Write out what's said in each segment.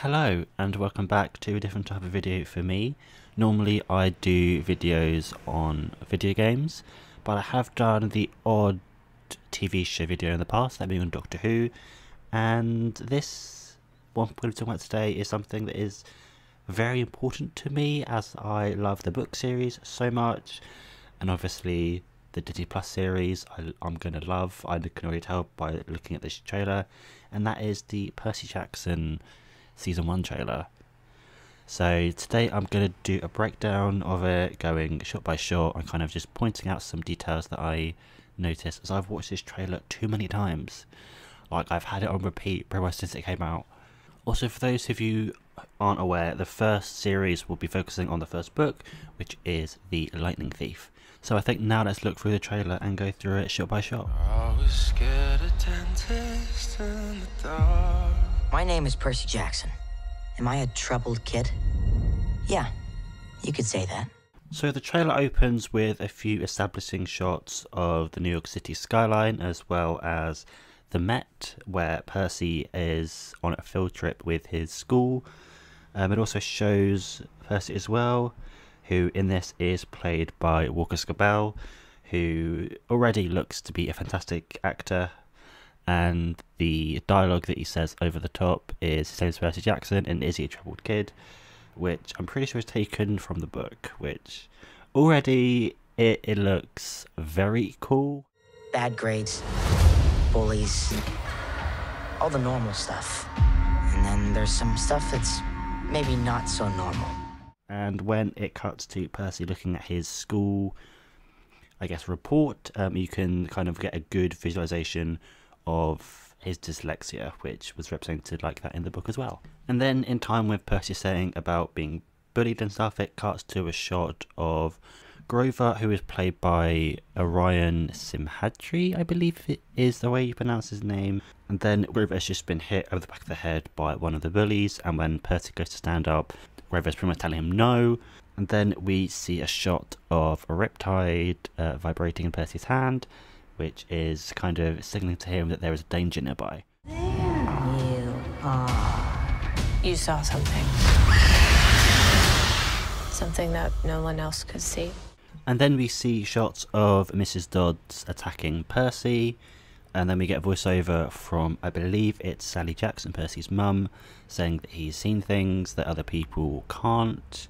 Hello and welcome back to a different type of video for me. Normally I do videos on video games, but I have done the odd TV show video in the past, that being on Doctor Who, and this one we're going to talk about today is something that is very important to me as I love the book series so much, and obviously the Disney Plus series I'm going to love. I can already tell by looking at this trailer, and that is the Percy Jackson Season 1 trailer. So today I'm going to do a breakdown of it, going shot by shot and kind of just pointing out some details that I noticed as I've watched this trailer too many times. Like, I've had it on repeat pretty much since it came out. Also, for those of you who aren't aware, the first series will be focusing on the first book, which is The Lightning Thief. So I think now let's look through the trailer and go through it shot by shot. I was scared of dentists in the dark. My name is Percy Jackson. Am I a troubled kid? Yeah, you could say that. So the trailer opens with a few establishing shots of the New York City skyline, as well as the Met, where Percy is on a field trip with his school. It also shows Percy as well, who in this is played by Walker Scobell, who already looks to be a fantastic actor. And the dialogue that he says over the top is his name is Percy Jackson and is he a troubled kid, which I'm pretty sure is taken from the book, which already it looks very cool. Bad grades, bullies, all the normal stuff. And then there's some stuff that's maybe not so normal. And when it cuts to Percy looking at his school, I guess, report, you can kind of get a good visualization of his dyslexia, which was represented like that in the book as well. And then in time with Percy saying about being bullied and stuff, it cuts to a shot of Grover, who is played by Orion Simhadri, I believe it is the way you pronounce his name. And then Grover has just been hit over the back of the head by one of the bullies, and when Percy goes to stand up, Grover's pretty much telling him no. And then we see a shot of a riptide vibrating in Percy's hand, which is kind of signaling to him that there is a danger nearby. There you are. You saw something. Something that no one else could see. And then we see shots of Mrs. Dodds attacking Percy, and then we get a voiceover from, I believe it's Sally Jackson, Percy's mum, saying that he's seen things that other people can't.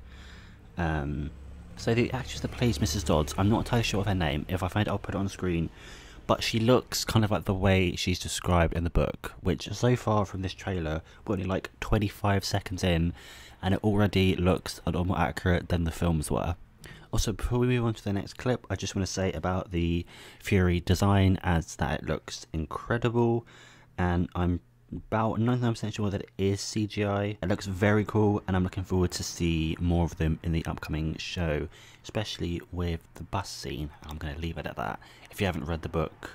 So the actress that plays Mrs. Dodds, I'm not entirely sure of her name. If I find it, I'll put it on screen. But she looks kind of like the way she's described in the book, which so far from this trailer, we're only like 25 seconds in, and it already looks a lot more accurate than the films were. Also, before we move on to the next clip, I just want to say about the Fury design, as that it looks incredible, and I'm about 99% sure that it is CGI. It looks very cool, and I'm looking forward to see more of them in the upcoming show, especially with the bus scene. I'm going to leave it at that. If you haven't read the book,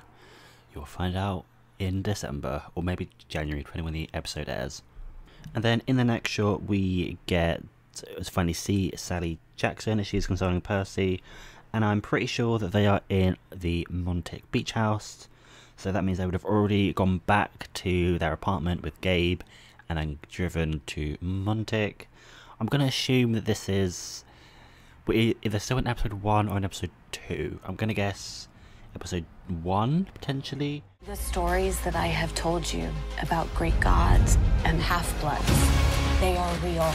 you'll find out in December, or maybe January, depending when the episode airs. And then in the next shot, we finally see Sally Jackson as she's consoling Percy, and I'm pretty sure that they are in the Montic beach house. So that means they would have already gone back to their apartment with Gabe and then driven to Montic. I'm going to assume that this is either still in episode 1 or in episode 2. I'm going to guess episode 1, potentially. The stories that I have told you about great gods and half-bloods, they are real.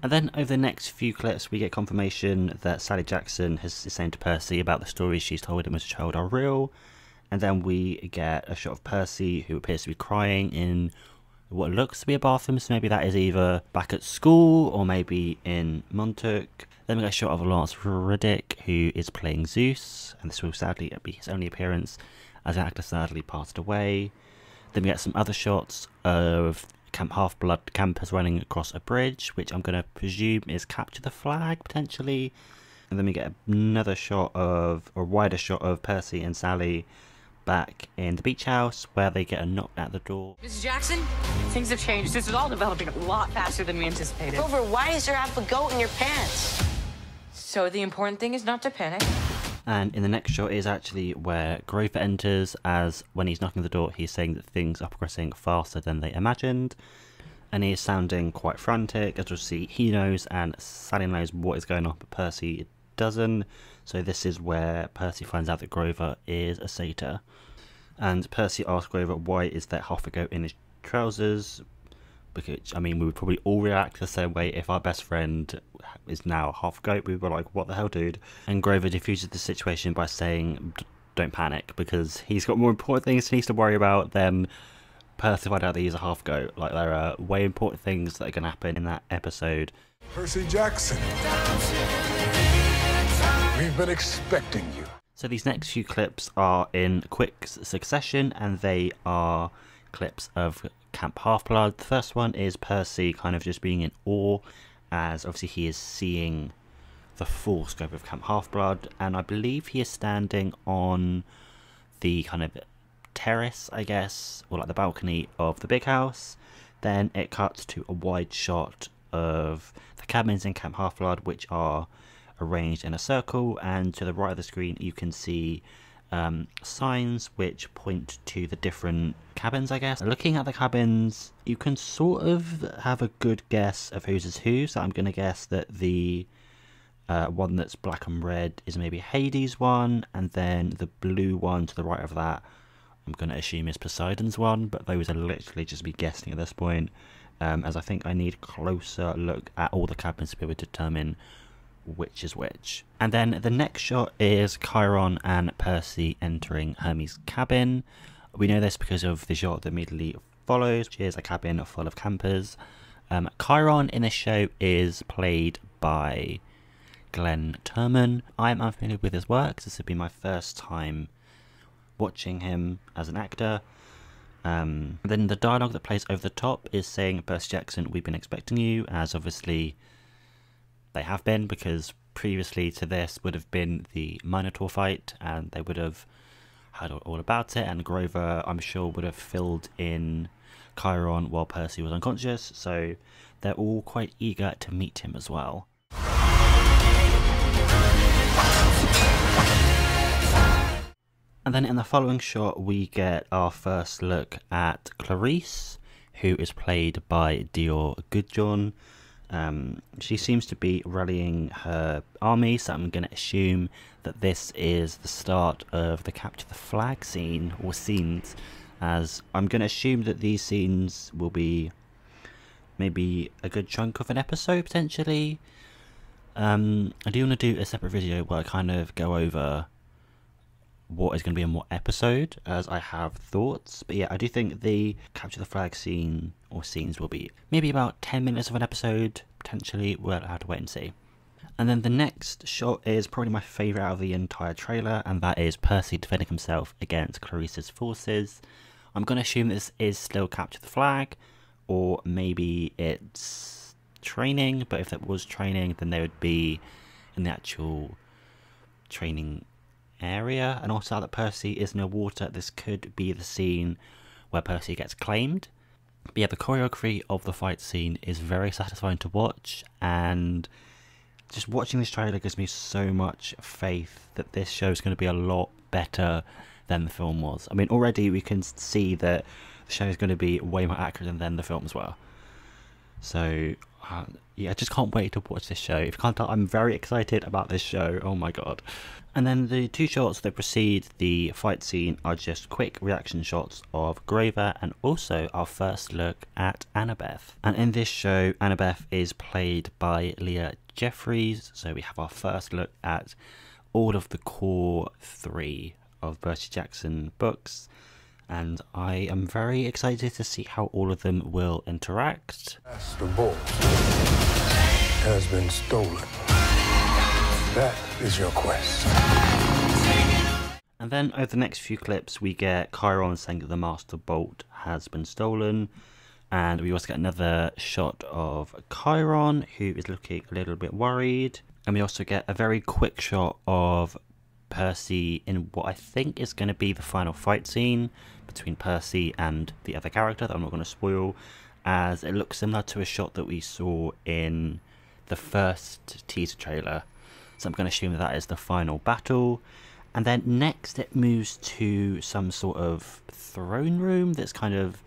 And then over the next few clips, we get confirmation that Sally Jackson is saying to Percy about the stories she's told him as a child are real. And then we get a shot of Percy, who appears to be crying in what looks to be a bathroom. So maybe that is either back at school or maybe in Montauk. Then we get a shot of Lance Reddick, who is playing Zeus. And this will sadly be his only appearance, as the actor sadly passed away. Then we get some other shots of Camp Half-Blood campers running across a bridge, which I'm going to presume is Capture the Flag, potentially. And then we get another shot of, or a wider shot of Percy and Sally back in the beach house, where they get a knock at the door. Mrs. Jackson, things have changed. This is all developing a lot faster than we anticipated. Grover, why is there half a goat in your pants? So the important thing is not to panic. And in the next shot is actually where Grover enters, as when he's knocking the door, he's saying that things are progressing faster than they imagined. and he is sounding quite frantic. As we'll see, he knows and Sally knows what is going on, but Percy doesn't. So this is where Percy finds out that Grover is a satyr, and Percy asks Grover why is there half a goat in his trousers, because I mean we would probably all react the same way if our best friend is now half a goat. We were like, what the hell, dude? And Grover diffuses the situation by saying don't panic, because he's got more important things he needs to worry about than Percy find out that he's a half goat. Like, there are way important things that are going to happen in that episode. Percy Jackson, we've been expecting you. So these next few clips are in quick succession, and they are clips of Camp Half-Blood. The first one is Percy kind of just being in awe, as obviously he is seeing the full scope of Camp Half-Blood, and I believe he is standing on the kind of terrace, I guess, or like the balcony of the big house. Then it cuts to a wide shot of the cabins in Camp Half-Blood, which are arranged in a circle, and to the right of the screen you can see signs which point to the different cabins, I guess. Looking at the cabins, you can sort of have a good guess of whose is who, so I'm going to guess that the one that's black and red is maybe Hades' one, and then the blue one to the right of that I'm going to assume is Poseidon's one, but those are literally just me guessing at this point, as I think I need a closer look at all the cabins to be able to determine which is which. And then the next shot is Chiron and Percy entering Hermes' cabin. We know this because of the shot that immediately follows, which is a cabin full of campers. Chiron in this show is played by Glenn Turman. I am unfamiliar with his work. This would be my first time watching him as an actor. Then the dialogue that plays over the top is saying, Percy Jackson, we've been expecting you, as obviously they have been, because previously to this would have been the Minotaur fight, and they would have heard all about it, and Grover, I'm sure, would have filled in Chiron while Percy was unconscious, so they're all quite eager to meet him as well. And then in the following shot we get our first look at Clarice, who is played by Dior Goodjohn. She seems to be rallying her army, so I'm going to assume that this is the start of the capture the flag scene, or scenes, as I'm going to assume that these scenes will be maybe a good chunk of an episode potentially. I do want to do a separate video where I kind of go over what is going to be in what episode, as I have thoughts. But yeah, I do think the capture the flag scene or scenes will be maybe about 10 minutes of an episode, potentially. We'll have to wait and see. And then the next shot is probably my favourite out of the entire trailer, and that is Percy defending himself against Clarice's forces. I'm going to assume this is still capture the flag, or maybe it's training, but if it was training then they would be in the actual training area. And also now that Percy is near water, this could be the scene where Percy gets claimed. But yeah, the choreography of the fight scene is very satisfying to watch, and just watching this trailer gives me so much faith that this show is going to be a lot better than the film was. I mean, already we can see that the show is going to be way more accurate than the film as well. So yeah, I just can't wait to watch this show. If you can't tell, I'm very excited about this show. Oh my god. And then the two shots that precede the fight scene are just quick reaction shots of Grover, and also our first look at Annabeth. And in this show, Annabeth is played by Leah Jeffries, so we have our first look at all of the core 3 of Percy Jackson books, and I am very excited to see how all of them will interact. The bolt has been stolen. That is your quest. And then over the next few clips we get Chiron saying that the Master Bolt has been stolen, and we also get another shot of Chiron, who is looking a little bit worried, and we also get a very quick shot of Percy in what I think is going to be the final fight scene between Percy and the other character that I'm not going to spoil, as it looks similar to a shot that we saw in the first teaser trailer. So I'm going to assume that that is the final battle. And then next it moves to some sort of throne room that's kind of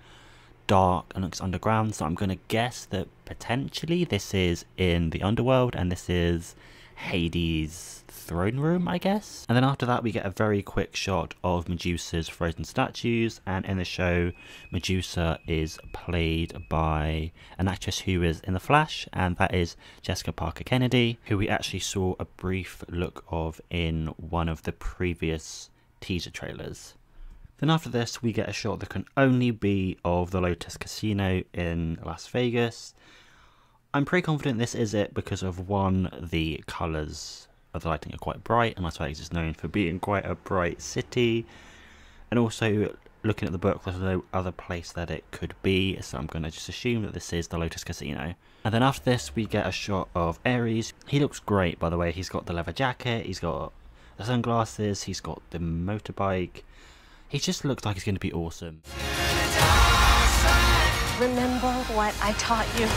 dark and looks underground, so I'm going to guess that potentially this is in the underworld and this is Hades' throne room, I guess. And then after that we get a very quick shot of Medusa's frozen statues, and in the show Medusa is played by an actress who is in The Flash, and that is Jessica Parker Kennedy, who we actually saw a brief look of in one of the previous teaser trailers. Then after this we get a shot that can only be of the Lotus Casino in Las Vegas. I'm pretty confident this is it because of one, the colours of the lighting are quite bright, and Las Vegas is known for being quite a bright city. And also, looking at the book, there's no other place that it could be, so I'm going to just assume that this is the Lotus Casino. And then after this, we get a shot of Ares. He looks great, by the way. He's got the leather jacket, he's got the sunglasses, he's got the motorbike. He just looks like he's going to be awesome. Remember what I taught you?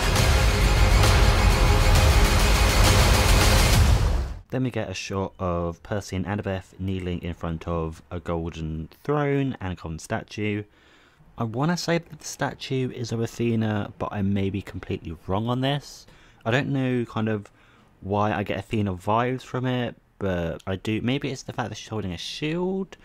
Then we get a shot of Percy and Annabeth kneeling in front of a golden throne and a golden statue. I want to say that the statue is of Athena, but I may be completely wrong on this. I don't know kind of why I get Athena vibes from it, but I do. Maybe it's the fact that she's holding a shield,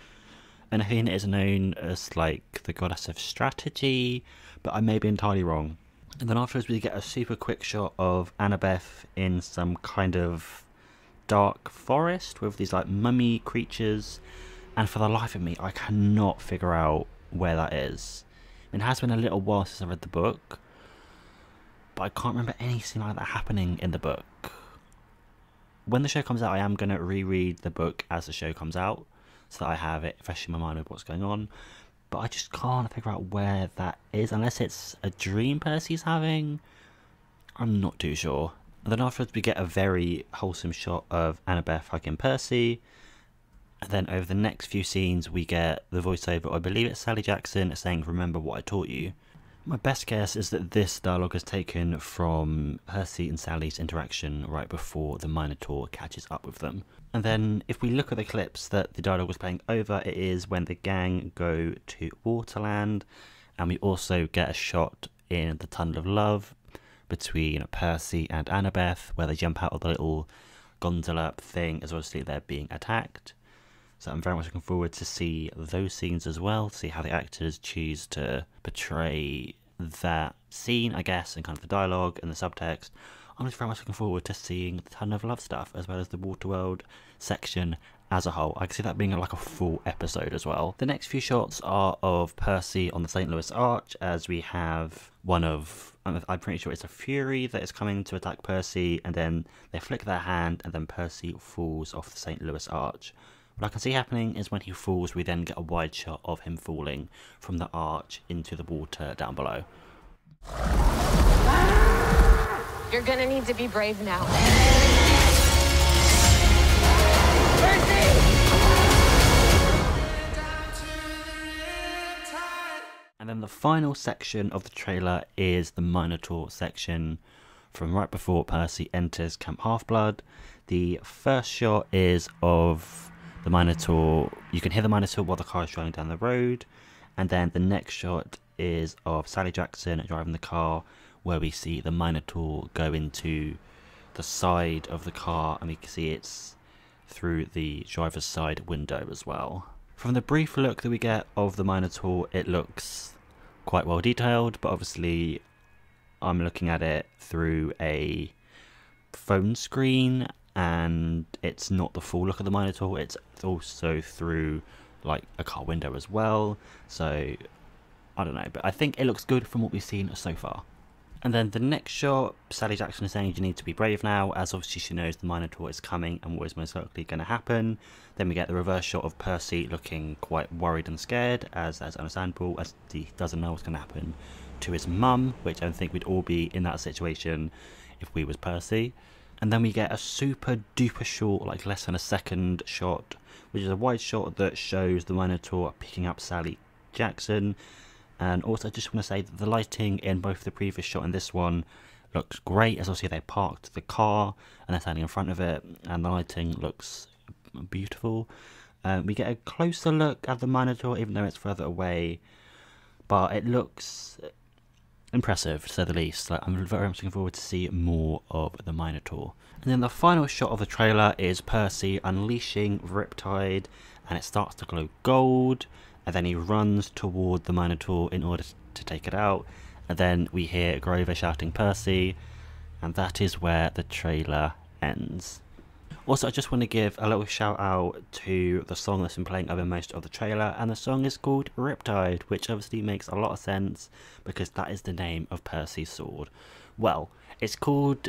and Athena is known as like the goddess of strategy, but I may be entirely wrong. And then afterwards we get a super quick shot of Annabeth in some kind of dark forest with these like mummy creatures, and for the life of me I cannot figure out where that is. It has been a little while since I read the book, but I can't remember anything like that happening in the book. When the show comes out I am going to reread the book as the show comes out, so that I have it fresh in my mind of what's going on, but I just can't figure out where that is, unless it's a dream Percy's having. I'm not too sure. And then afterwards we get a very wholesome shot of Annabeth hugging Percy, and then over the next few scenes we get the voiceover, I believe it's Sally Jackson, saying remember what I taught you. My best guess is that this dialogue is taken from Percy and Sally's interaction right before the Minotaur catches up with them. And then if we look at the clips that the dialogue was playing over, it is when the gang go to Waterland, and we also get a shot in the Tunnel of Love between Percy and Annabeth, where they jump out of the little gondola thing as obviously they're being attacked. So I'm very much looking forward to see those scenes as well, to see how the actors choose to portray that scene, I guess, and kind of the dialogue and the subtext. I'm just very much looking forward to seeing the Tunnel of Love stuff, as well as the Waterworld section as a whole. I can see that being like a full episode as well. The next few shots are of Percy on the St. Louis Arch, as we have one of, I'm pretty sure it's a Fury that is coming to attack Percy, and then they flick their hand and then Percy falls off the St. Louis Arch. What I can see happening is when he falls, we then get a wide shot of him falling from the arch into the water down below. You're gonna need to be brave now. And then the final section of the trailer is the Minotaur section from right before Percy enters Camp Half-Blood. The first shot is of the Minotaur. You can hear the Minotaur while the car is driving down the road, and then the next shot is of Sally Jackson driving the car, where we see the Minotaur go into the side of the car, and we can see it's through the driver's side window as well. From the brief look that we get of the Minotaur, it looks quite well detailed, but obviously I'm looking at it through a phone screen, and it's not the full look of the Minotaur, it's also through like a car window as well, so I don't know, but I think it looks good from what we've seen so far. And then the next shot, Sally Jackson is saying you need to be brave now, as obviously she knows the Minotaur is coming and what is most likely going to happen. Then we get the reverse shot of Percy looking quite worried and scared, as that's understandable, as he doesn't know what's going to happen to his mum, which I don't think we'd all be in that situation if we was Percy. And then we get a super duper short, like less than a second shot, which is a wide shot that shows the Minotaur picking up Sally Jackson. And also I just want to say that the lighting in both the previous shot and this one looks great, as obviously they parked the car and they're standing in front of it, and the lighting looks beautiful. We get a closer look at the Minotaur, even though it's further away, but it looks impressive, to say the least. Like, I'm very much looking forward to see more of the Minotaur. And then the final shot of the trailer is Percy unleashing Riptide, and it starts to glow gold, and then he runs toward the Minotaur in order to take it out, and then we hear Grover shouting Percy, and that is where the trailer ends. Also, I just want to give a little shout out to the song that's been playing over most of the trailer, and the song is called Riptide, which obviously makes a lot of sense because that is the name of Percy's sword. Well, it's called,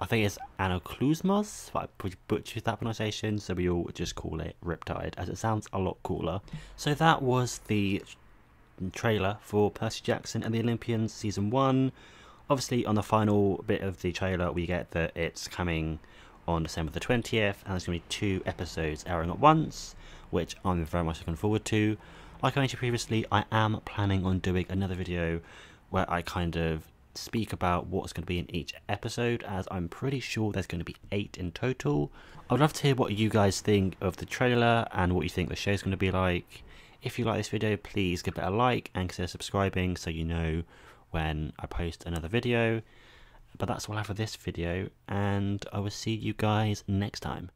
I think it's Anoklusmos, but I butchered that pronunciation, so we all just call it Riptide, as it sounds a lot cooler. So that was the trailer for Percy Jackson and the Olympians Season 1. Obviously, on the final bit of the trailer, we get that it's coming on December the 20th, and there's going to be 2 episodes airing at once, which I'm very much looking forward to. Like I mentioned previously, I am planning on doing another video where I kind of speak about what's going to be in each episode, as I'm pretty sure there's going to be 8 in total. I'd love to hear what you guys think of the trailer and what you think the show's going to be like. If you like this video, please give it a like and consider subscribing so you know when I post another video. But that's all I have for this video, and I will see you guys next time.